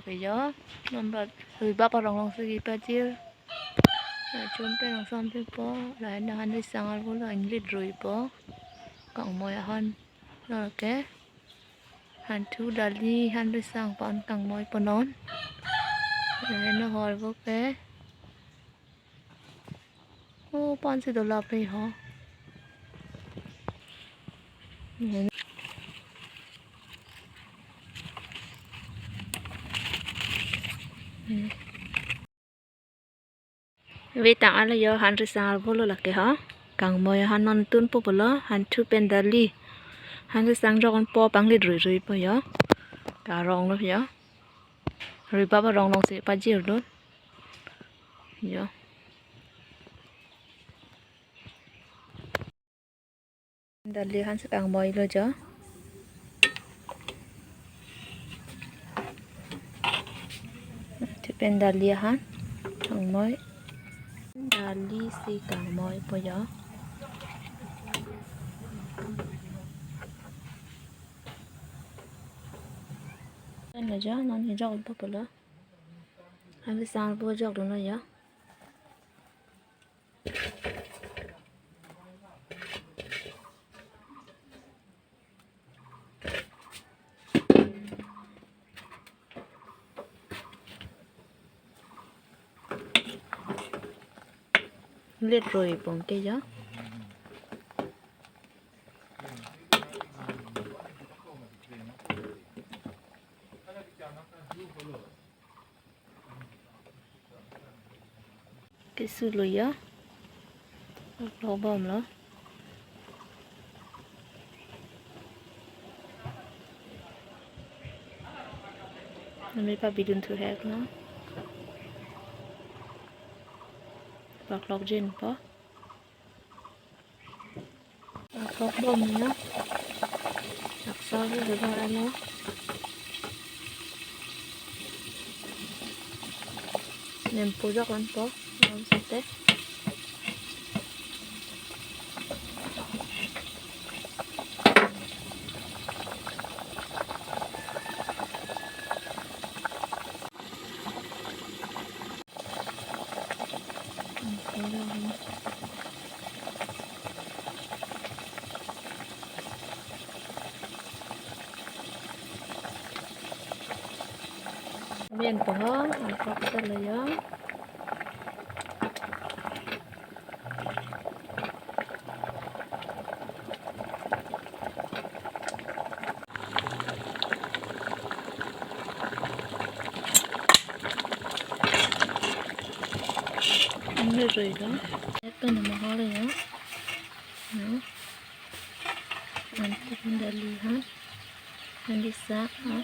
cái gió nomor riba parang long segi pacil chumpe long sampai po lah nahan di sangal pula inglit riba kang moy han oke hantu dali han di sang pan kang moy ponon nó hồi vô ke ô pan si do la pe ho vì tặng anh là do hắn rất sao vô là cái hả càng mồi hắn non tuôn po bolo hắn thu pen dali hắn rất sang rong po bang lid rui rui po yo cả rong luôn yo rui ba rong rong sẽ ba chiều luôn yo dali hắn sẽ càng mồi luôn chứ thu pen dali hắn càng mồi dali si càng mồi po yo là gió nó thì rau bắp bơ hay là sao bơ rau đó nó gió liệt rồi bằng cây gió cái su lùi á lâu bom đó nó mới phải bị đun thử hẹt nó bạc lọc trên po bạc lọc bom nữa đặc sao với cái bao ăn nó nem po giọt ăn po làm sao thế miền po ăn có cái là gió ăn rồi đó cái này mà ho lên nữa nó ăn cái dali ha ăn đi xa ha